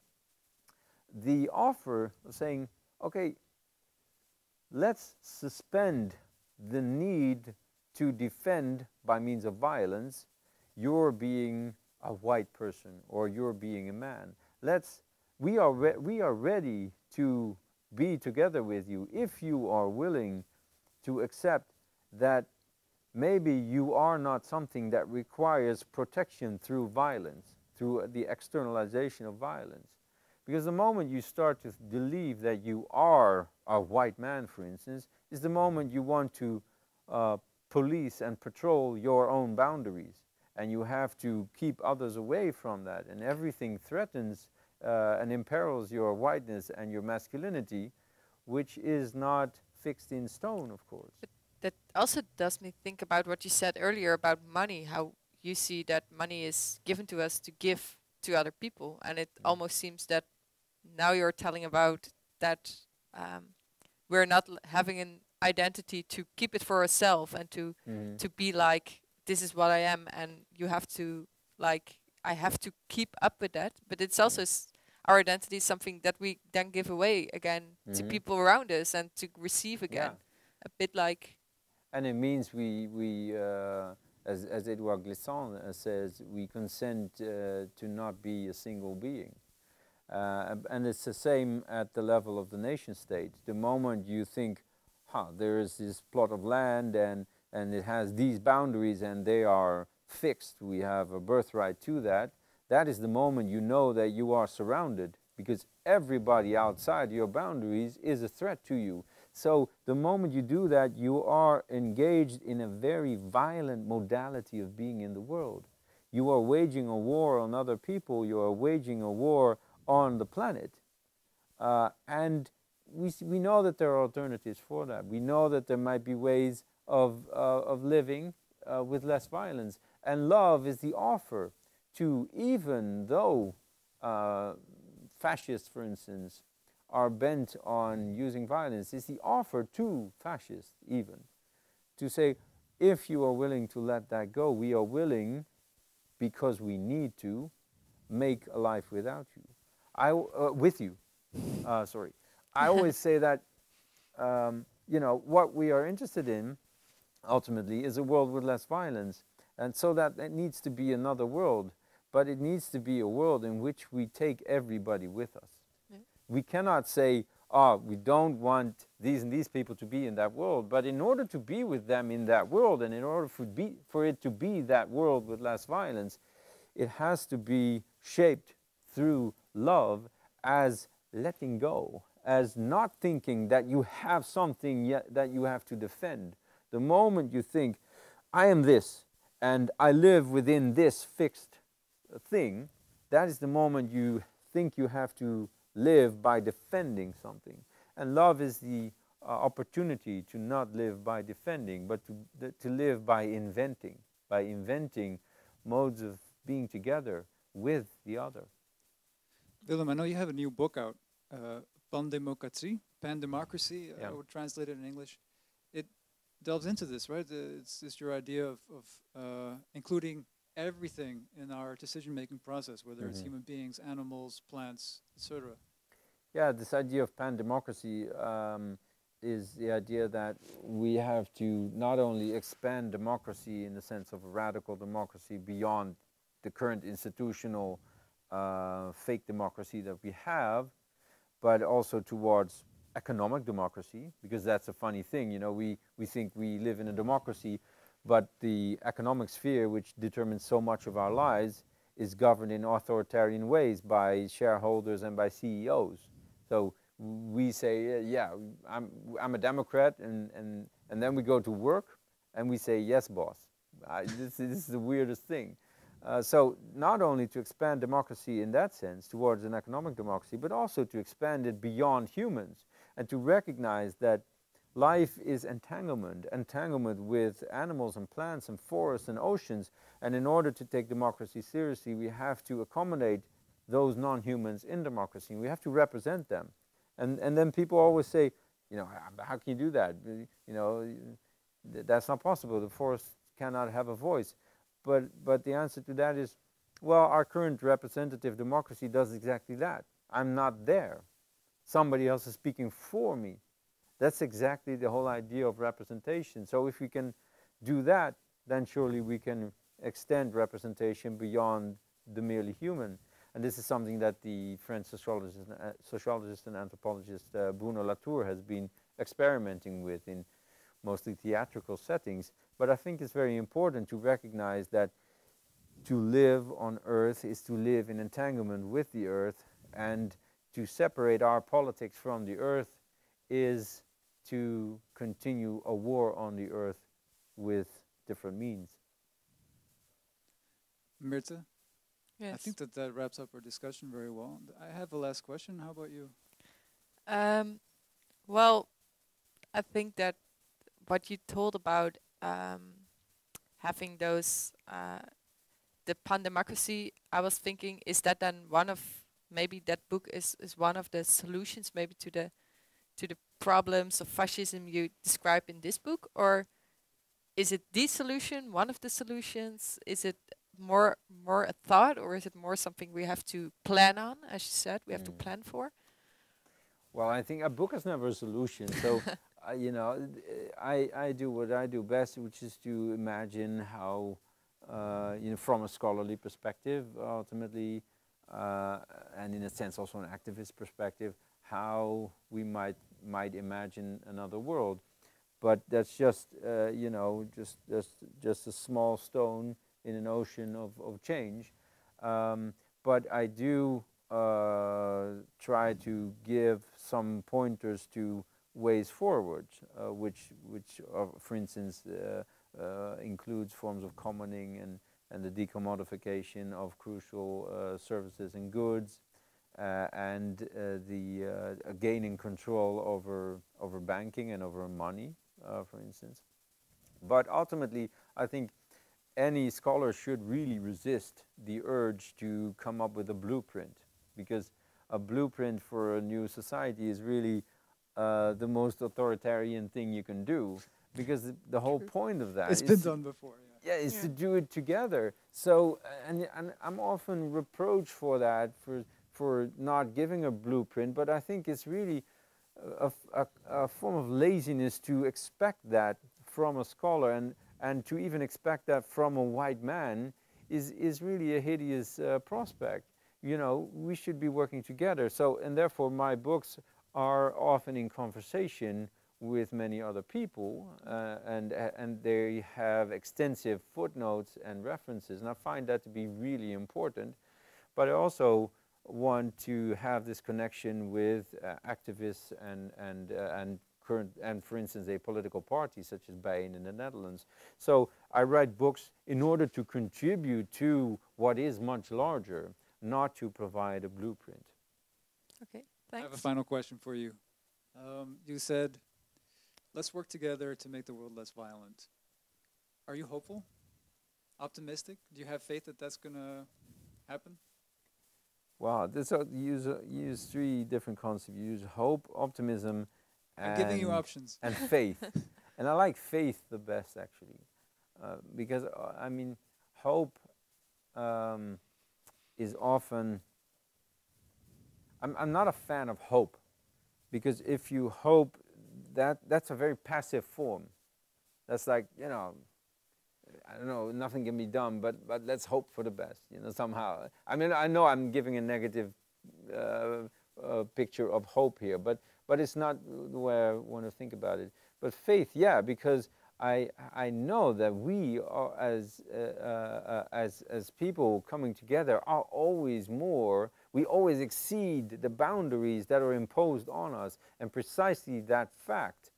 the offer of saying, okay, let's suspend the need to defend by means of violence your being a white person or your being a man. We are ready to be together with you if you are willing to accept that maybe you are not something that requires protection through violence, through the externalization of violence. Because the moment you start to believe that you are a white man, for instance, is the moment you want to police and patrol your own boundaries. And you have to keep others away from that. And everything threatens and imperils your whiteness and your masculinity, which is not fixed in stone, of course. But that also does me think about what you said earlier about money, how you see that money is given to us to give to other people. And it almost seems that now you're telling about that we're not having an identity to keep it for ourselves and to be like, this is what I am, and you have to, like, I have to keep up with that. But it's also our identity is something that we then give away again to people around us and to receive again. A bit like... And it means we as Edouard Glissant says, we consent to not be a single being. And it's the same at the level of the nation state. The moment you think, there is this plot of land and it has these boundaries and they are fixed, we have a birthright to that, that is the moment you know that you are surrounded, because everybody outside your boundaries is a threat to you. So the moment you do that, you are engaged in a very violent modality of being in the world. You are waging a war on other people, you are waging a war on the planet. And we know that there are alternatives for that. We know that there might be ways of living with less violence. And love is the offer to, even though fascists, for instance, are bent on using violence, is the offer to fascists even to say, if you are willing to let that go, we are willing, because we need to, make a life without you. With you. Sorry. I always say that, what we are interested in, ultimately, is a world with less violence. And so that it needs to be another world. But it needs to be a world in which we take everybody with us. Yeah. We cannot say, we don't want these and these people to be in that world. But in order to be with them in that world, and in order for it to be that world with less violence, it has to be shaped through love as letting go, as not thinking that you have something yet that you have to defend. The moment you think, I am this, and I live within this fixed thing, that is the moment you think you have to live by defending something. And love is the opportunity to not live by defending, but to live by inventing modes of being together with the other. Willem, I know you have a new book out, Pandemocratie, Pan-Democracy, I would translate it in English. It delves into this, right? It's your idea of including everything in our decision-making process, whether it's human beings, animals, plants, etc. Yeah, this idea of pan-democracy is the idea that we have to not only expand democracy in the sense of a radical democracy beyond the current institutional fake democracy that we have, but also towards economic democracy, because that's a funny thing, we think we live in a democracy, but the economic sphere, which determines so much of our lives, is governed in authoritarian ways by shareholders and by CEOs. So we say, I'm a Democrat, and then we go to work and we say, yes, boss. This is the weirdest thing. So not only to expand democracy in that sense towards an economic democracy, but also to expand it beyond humans and to recognize that life is entanglement with animals and plants and forests and oceans. And in order to take democracy seriously, we have to accommodate those non-humans in democracy. We have to represent them. And then people always say, how can you do that? That's not possible. The forest cannot have a voice. But the answer to that is, well, our current representative democracy does exactly that. I'm not there. Somebody else is speaking for me. That's exactly the whole idea of representation. So if we can do that, then surely we can extend representation beyond the merely human. And this is something that the French sociologist and anthropologist Bruno Latour has been experimenting with in mostly theatrical settings. But I think it's very important to recognize that to live on Earth is to live in entanglement with the Earth, and to separate our politics from the Earth is to continue a war on the Earth with different means. Mirta, Yes. I think that wraps up our discussion very well. I have a last question. How about you? Well, I think that what you told about having those the pan-democracy, I was thinking, is that then one of, maybe that book is one of the solutions maybe to the problems of fascism you describe in this book, or is it the solution, one of the solutions? Is it more a thought, or is it more something we have to plan on, as you said, we have to plan for? Well, I think a book is never a solution. So, you know, I do what I do best, which is to imagine how, you know, from a scholarly perspective, ultimately, and in a sense also an activist perspective, how we might imagine another world. But that's just, you know, just a small stone in an ocean of change. But I do try to give some pointers to ways forward, which for instance, includes forms of commoning and the decommodification of crucial services and goods, and the gaining control over banking and over money, for instance. But ultimately, I think any scholar should really resist the urge to come up with a blueprint, because a blueprint for a new society is really the most authoritarian thing you can do, because the whole point of that It's been done before. Yeah, is to do it together. So, and I'm often reproached for that, for not giving a blueprint, but I think it's really a form of laziness to expect that from a scholar, and to even expect that from a white man is really a hideous prospect. You know, we should be working together. So, and therefore my books are often in conversation with many other people, and they have extensive footnotes and references, and I find that to be really important. But I also want to have this connection with activists and current, and for instance a political party such as Bain in the Netherlands. So I write books in order to contribute to what is much larger, not to provide a blueprint. Okay, I have a thanks. final question for you. You said, let's work together to make the world less violent. Are you hopeful? Optimistic? Do you have faith that that's going to happen? Wow, this use three different concepts. You use hope, optimism, I'm giving you options. and faith. And I like faith the best, actually, because I mean, hope is often. I'm not a fan of hope, because if you hope, that's a very passive form. That's like, you know, I don't know, nothing can be done, but let's hope for the best, you know, somehow. I mean, I know I'm giving a negative picture of hope here, but it's not the way I want to think about it. But faith, yeah, because I know that we are, as people coming together, are always more. We always exceed the boundaries that are imposed on us, and precisely that fact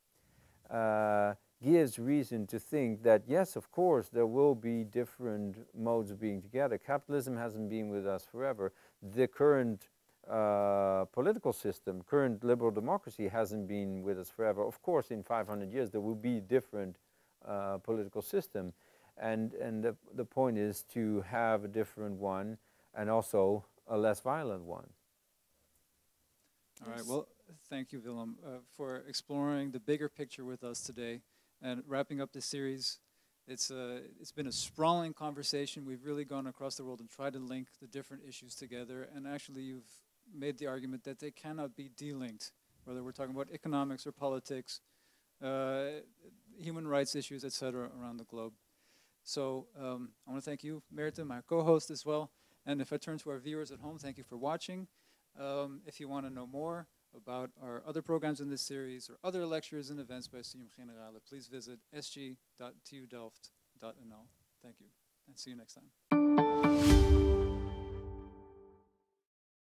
gives reason to think that, yes, of course, there will be different modes of being together. Capitalism hasn't been with us forever. The current political system, current liberal democracy, hasn't been with us forever. Of course, in 500 years, there will be different political system. And the point is to have a different one, and also a less violent one. All right, well, thank you, Willem, for exploring the bigger picture with us today and wrapping up this series. It's been a sprawling conversation. We've really gone across the world and tried to link the different issues together, and actually you've made the argument that they cannot be delinked, whether we're talking about economics or politics, human rights issues, etc., around the globe. So I want to thank you, Mirta, my co-host as well. And if I turn to our viewers at home, thank you for watching. If you want to know more about our other programs in this series or other lectures and events by Studium Generale, please visit sg.tudelft.nl. Thank you, and see you next time.